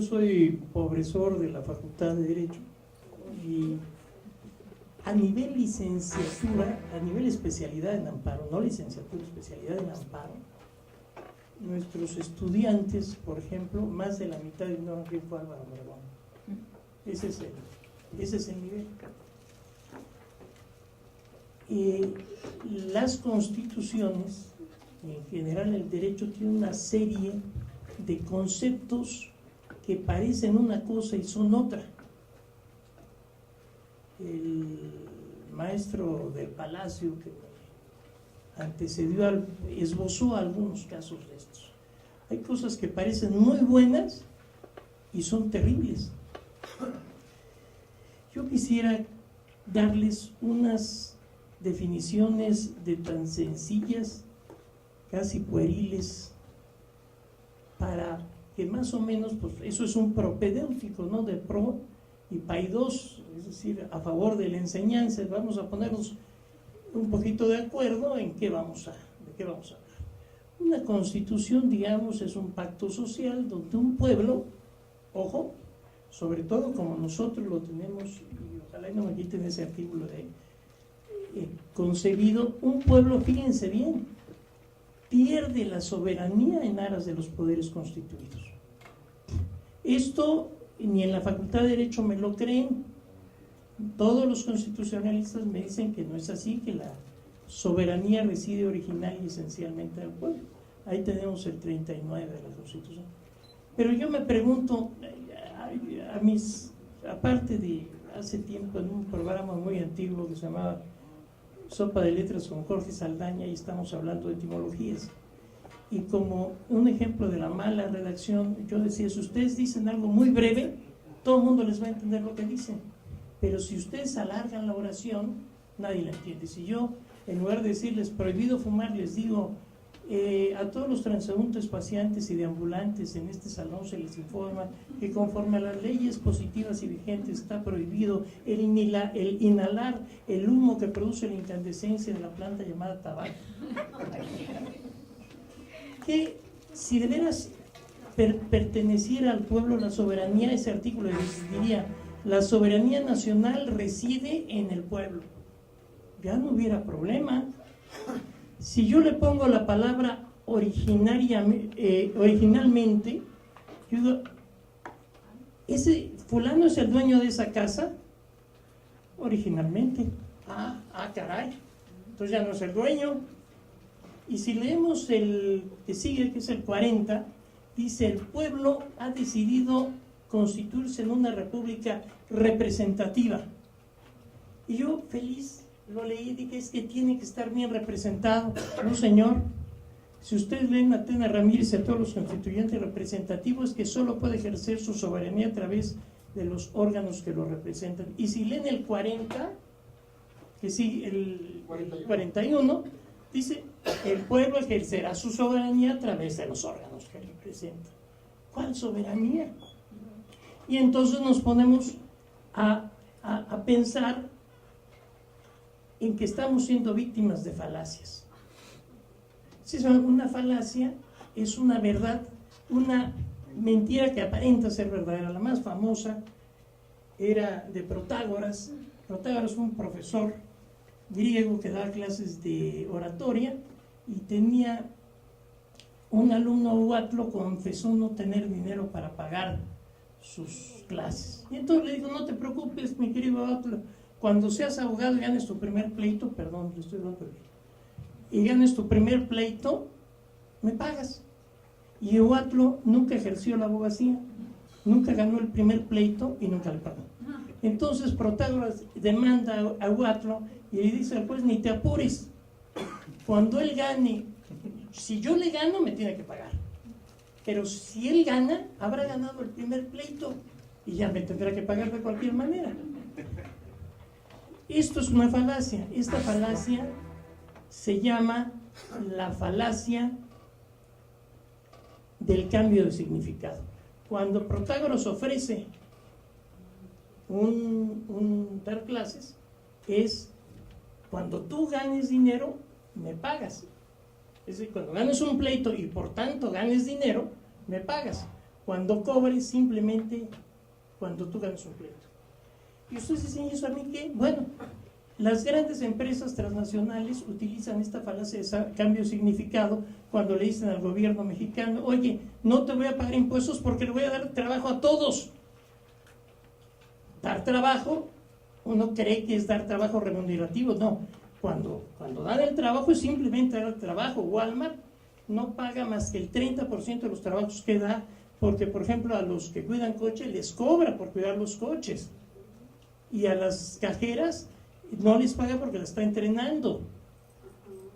soy profesor de la Facultad de Derecho y a nivel licenciatura, a nivel especialidad en amparo, no licenciatura, especialidad en amparo, nuestros estudiantes, por ejemplo, más de la mitad ignoran quién fue Álvaro Obregón. Ese es el nivel. Las constituciones, en general el derecho, tiene una serie de conceptos que parecen una cosa y son otra. El maestro del Palacio que me antecedió esbozó algunos casos de estos. Hay cosas que parecen muy buenas y son terribles. Yo quisiera darles unas definiciones de tan sencillas, casi pueriles, para que más o menos, pues eso es un propedéutico, ¿no? De pro y paidos, es decir, a favor de la enseñanza. Vamos a ponernos un poquito de acuerdo en de qué vamos a hablar. Una constitución, digamos, es un pacto social donde un pueblo, ojo, sobre todo como nosotros lo tenemos, y ojalá no me quiten ese artículo de concebido, un pueblo, fíjense bien, pierde la soberanía en aras de los poderes constituidos. Esto ni en la Facultad de Derecho me lo creen. Todos los constitucionalistas me dicen que no es así, que la soberanía reside original y esencialmente en el pueblo. Ahí tenemos el 39 de la Constitución. Pero yo me pregunto, aparte de hace tiempo en un programa muy antiguo que se llamaba Sopa de Letras con Jorge Saldaña, y estamos hablando de etimologías, y como un ejemplo de la mala redacción, yo decía, si ustedes dicen algo muy breve, todo el mundo les va a entender lo que dicen, pero si ustedes alargan la oración, nadie la entiende. Si yo, en lugar de decirles prohibido fumar, les digo a todos los transeúntes, paseantes y deambulantes en este salón se les informa que conforme a las leyes positivas y vigentes está prohibido el inhalar el humo que produce la incandescencia de la planta llamada tabaco. Que si de veras perteneciera al pueblo la soberanía, ese artículo diría: la soberanía nacional reside en el pueblo. Ya no hubiera problema. Si yo le pongo la palabra originalmente, yo digo, ¿ese fulano es el dueño de esa casa? Originalmente. Caray, entonces ya no es el dueño. Y si leemos el que sigue, que es el 40, dice: el pueblo ha decidido constituirse en una república representativa. Y yo, feliz, lo leí y dije: es que tiene que estar bien representado. No, señor. Si ustedes leen a Tena Ramírez y a todos los constituyentes representativos, es que solo puede ejercer su soberanía a través de los órganos que lo representan. Y si leen el 40, que sí, el 41, dice: el pueblo ejercerá su soberanía a través de los órganos que representan. ¿Cuál soberanía? Y entonces nos ponemos a pensar en que estamos siendo víctimas de falacias. Si una falacia es una verdad, una mentira que aparenta ser verdadera. La más famosa era de Protágoras. Protágoras fue un profesor griego que daba clases de oratoria y tenía un alumno, Huatlo, confesó no tener dinero para pagar sus clases. Y entonces le dijo: no te preocupes, mi querido Huatlo, cuando seas abogado y ganes tu primer pleito, perdón, le estoy dando y ganes tu primer pleito, me pagas. Y Huatlo nunca ejerció la abogacía, nunca ganó el primer pleito y nunca le pagó. Entonces Protágoras demanda a Huatlo y le dice al juez: ni te apures, cuando él gane, si yo le gano me tiene que pagar, pero si él gana, habrá ganado el primer pleito y ya me tendrá que pagar de cualquier manera. Esto es una falacia. Esta falacia se llama la falacia del cambio de significado. Cuando Protágoras ofrece dar clases, es: cuando tú ganes dinero, me pagas. Es decir, cuando ganes un pleito y por tanto ganes dinero, me pagas. cuando cobres, simplemente cuando tú ganes un pleito. Y ustedes dicen, ¿y eso a mí qué? Bueno, las grandes empresas transnacionales utilizan esta falacia de cambio de significado cuando le dicen al gobierno mexicano, oye, no te voy a pagar impuestos porque le voy a dar trabajo a todos. Dar trabajo, uno cree que es dar trabajo remunerativo, no. Cuando dan el trabajo es simplemente dar el trabajo. Walmart no paga más que el 30% de los trabajos que da, porque por ejemplo a los que cuidan coches les cobra por cuidar los coches, y a las cajeras no les paga porque las está entrenando.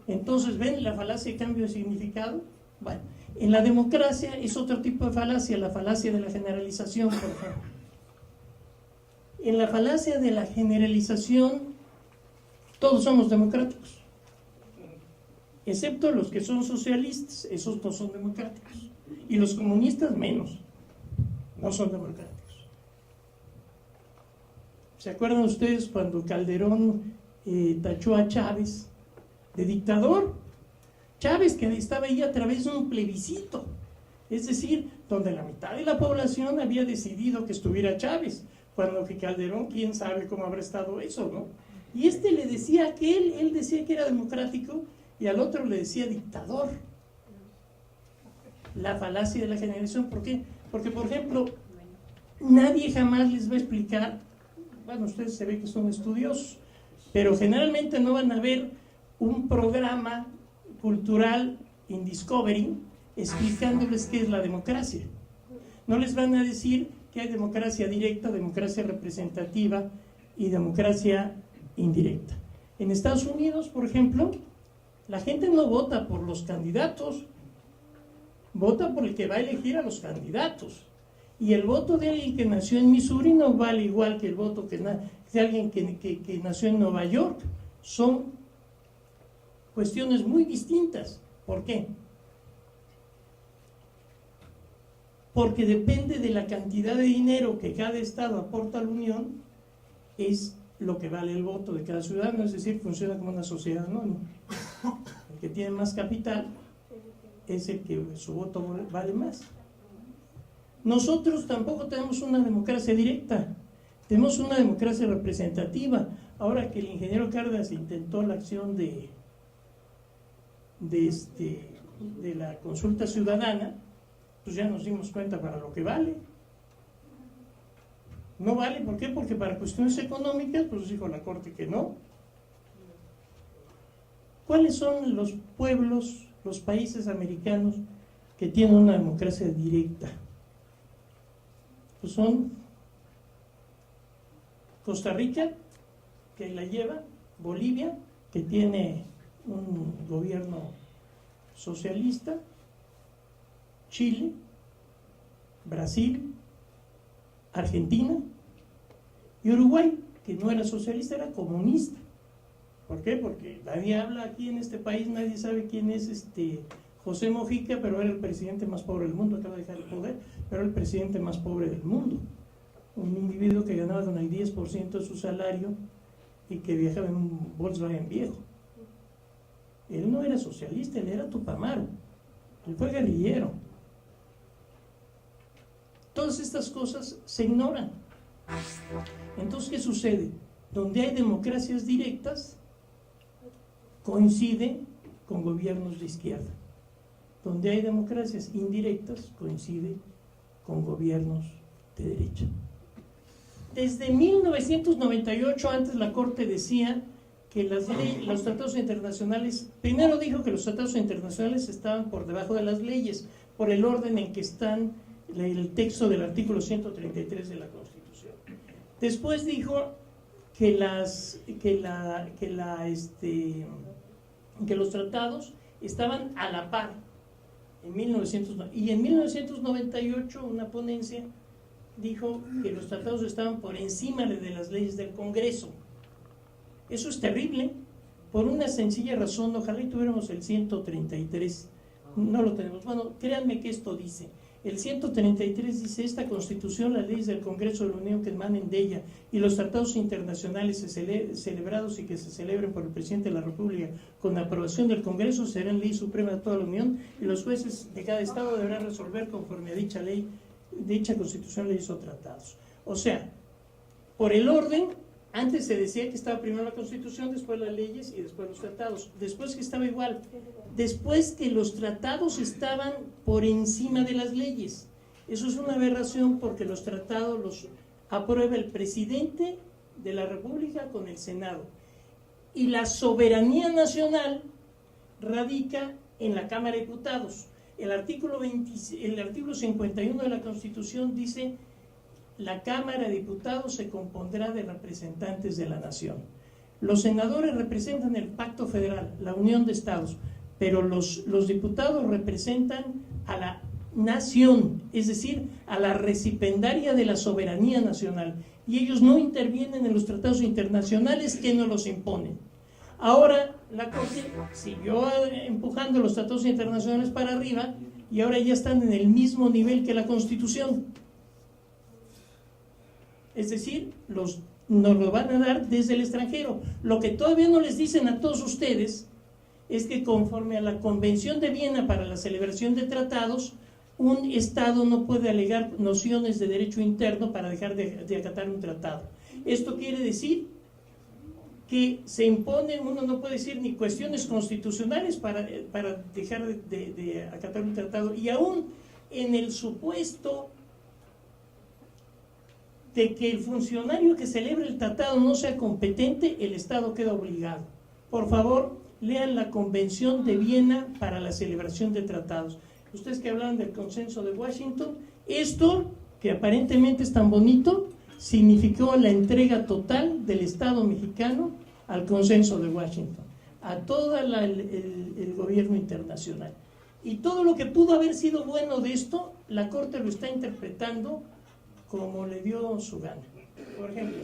Entonces, ¿ven la falacia de cambio de significado? Bueno, en la democracia es otro tipo de falacia, la falacia de la generalización, por ejemplo. En la falacia de la generalización, todos somos democráticos, excepto los que son socialistas, esos no son democráticos, y los comunistas menos, no son democráticos. ¿Se acuerdan ustedes cuando Calderón tachó a Chávez de dictador? Chávez, que estaba ahí a través de un plebiscito, es decir, donde la mitad de la población había decidido que estuviera Chávez, cuando que Calderón, quién sabe cómo habrá estado eso, ¿no? Y le decía que él decía que era democrático, y al otro le decía dictador. La falacia de la generación, ¿por qué? Porque, por ejemplo, nadie jamás les va a explicar, bueno, ustedes se ve que son estudiosos, pero generalmente no van a ver un programa cultural en Discovery explicándoles qué es la democracia. No les van a decir que hay democracia directa, democracia representativa y democracia indirecta. En Estados Unidos, por ejemplo, la gente no vota por los candidatos, vota por el que va a elegir a los candidatos. Y el voto de alguien que nació en Missouri no vale igual que el voto de alguien que nació en Nueva York. Son cuestiones muy distintas. ¿Por qué? Porque depende de la cantidad de dinero que cada estado aporta a la Unión, es lo que vale el voto de cada ciudadano, es decir, funciona como una sociedad anónima. El que tiene más capital es el que su voto vale más. Nosotros tampoco tenemos una democracia directa, tenemos una democracia representativa. Ahora que el ingeniero Cárdenas intentó la acción de la consulta ciudadana, pues ya nos dimos cuenta para lo que vale. No vale, ¿por qué? Porque para cuestiones económicas, pues dijo la Corte que no. ¿Cuáles son los pueblos, los países americanos que tienen una democracia directa? Pues son Costa Rica, que la lleva, Bolivia, que tiene un gobierno socialista, Chile, Brasil, Argentina y Uruguay, que no era socialista, era comunista. ¿Por qué? Porque nadie habla aquí en este país, nadie sabe quién es José Mojica, pero era el presidente más pobre del mundo, acaba de dejar el poder, pero era el presidente más pobre del mundo. Un individuo que ganaba con el 10% de su salario y que viajaba en un Volkswagen viejo. Él no era socialista, él era Tupamaro, él fue guerrillero. Todas estas cosas se ignoran. Entonces, ¿qué sucede? Donde hay democracias directas, coincide con gobiernos de izquierda. Donde hay democracias indirectas, coincide con gobiernos de derecha. Desde 1998, antes la Corte decía que los tratados internacionales, primero dijo que los tratados internacionales estaban por debajo de las leyes, por el orden en que están el texto del artículo 133 de la Constitución. Después dijo que los tratados estaban a la par y en 1998 una ponencia dijo que los tratados estaban por encima de las leyes del Congreso. Eso es terrible, por una sencilla razón. Ojalá y tuviéramos el 133, no lo tenemos. Bueno, créanme que esto dice, el 133 dice: esta Constitución, las leyes del Congreso de la Unión que emanen de ella y los tratados internacionales celebrados y que se celebren por el Presidente de la República con aprobación del Congreso serán ley suprema de toda la Unión, y los jueces de cada estado deberán resolver conforme a dicha ley dicha Constitución, leyes o tratados. O sea, por el orden, antes se decía que estaba primero la Constitución, después las leyes y después los tratados. Después que estaba igual. Después que los tratados estaban por encima de las leyes. Eso es una aberración porque los tratados los aprueba el presidente de la República con el Senado. Y la soberanía nacional radica en la Cámara de Diputados. El artículo 51 de la Constitución dice: la Cámara de Diputados se compondrá de representantes de la nación. Los senadores representan el pacto federal, la unión de estados, pero los diputados representan a la nación, es decir, a la recipendaria de la soberanía nacional, y ellos no intervienen en los tratados internacionales que no los imponen. Ahora la Corte siguió empujando los tratados internacionales para arriba y ahora ya están en el mismo nivel que la Constitución. Es decir, nos lo van a dar desde el extranjero. Lo que todavía no les dicen a todos ustedes es que conforme a la Convención de Viena para la celebración de tratados, un Estado no puede alegar nociones de derecho interno para dejar de acatar un tratado. Esto quiere decir que se imponen, uno no puede decir ni cuestiones constitucionales para dejar de acatar un tratado, y aún en el supuesto de que el funcionario que celebre el tratado no sea competente, el Estado queda obligado. Por favor, lean la Convención de Viena para la celebración de tratados. Ustedes que hablan del consenso de Washington, esto, que aparentemente es tan bonito, significó la entrega total del Estado mexicano al consenso de Washington, a todo el gobierno internacional. Y todo lo que pudo haber sido bueno de esto, la Corte lo está interpretando como le dio su gana. Por ejemplo,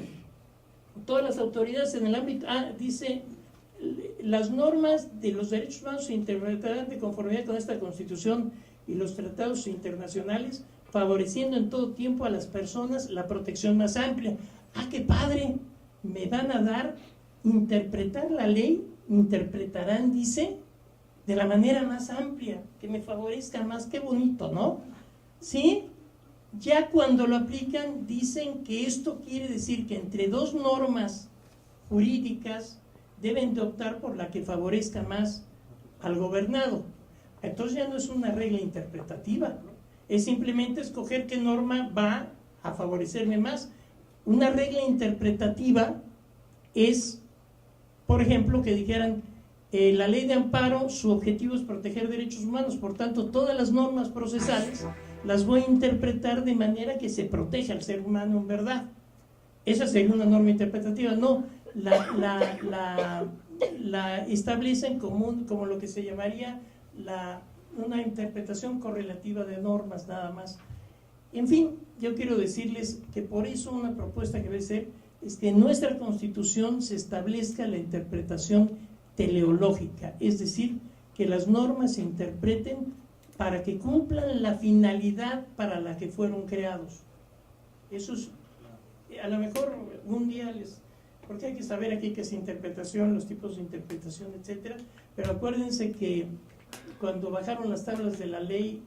todas las autoridades en el ámbito, dice, las normas de los derechos humanos se interpretarán de conformidad con esta Constitución y los tratados internacionales, favoreciendo en todo tiempo a las personas la protección más amplia. ¡Qué padre! Me van a dar interpretar la ley, interpretarán, dice, de la manera más amplia, que me favorezca más. ¡Qué bonito!, ¿no? ¿Sí? Ya cuando lo aplican, dicen que esto quiere decir que entre dos normas jurídicas deben de optar por la que favorezca más al gobernado. Entonces ya no es una regla interpretativa, es simplemente escoger qué norma va a favorecerme más. Una regla interpretativa es, por ejemplo, que dijeran, la ley de amparo, su objetivo es proteger derechos humanos, por tanto todas las normas procesales las voy a interpretar de manera que se proteja al ser humano en verdad. Esa sería una norma interpretativa. No, la establecen como lo que se llamaría una interpretación correlativa de normas, nada más. En fin, yo quiero decirles que por eso una propuesta que debe ser es que en nuestra Constitución se establezca la interpretación teleológica, es decir, que las normas se interpreten para que cumplan la finalidad para la que fueron creados. Eso es, a lo mejor un día porque hay que saber aquí qué es interpretación, los tipos de interpretación, etcétera, pero acuérdense que cuando bajaron las tablas de la ley,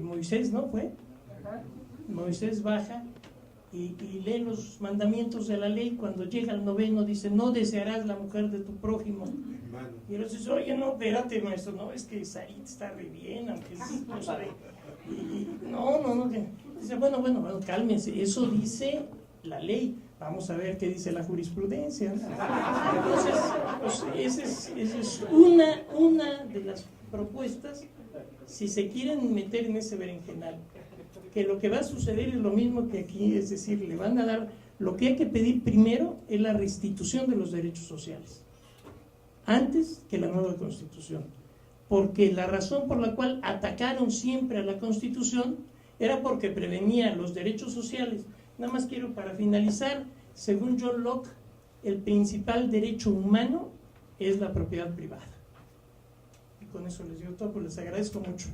Moisés, ¿no fue? Moisés baja y lee los mandamientos de la ley. Cuando llega al 9, dice: no desearás la mujer de tu prójimo. Y él dice: oye, no, espérate, maestro, no, es que Sarit está re bien, aunque no sabe. No, dice, bueno, cálmense, eso dice la ley, vamos a ver qué dice la jurisprudencia. Entonces, pues, esa es una de las propuestas, si se quieren meter en ese berenjenal, que lo que va a suceder es lo mismo que aquí, es decir, le van a dar, lo que hay que pedir primero es la restitución de los derechos sociales, antes que la nueva Constitución, porque la razón por la cual atacaron siempre a la Constitución era porque prevenía los derechos sociales. Nada más quiero, para finalizar, según John Locke, el principal derecho humano es la propiedad privada. Y con eso les digo todo, pues les agradezco mucho.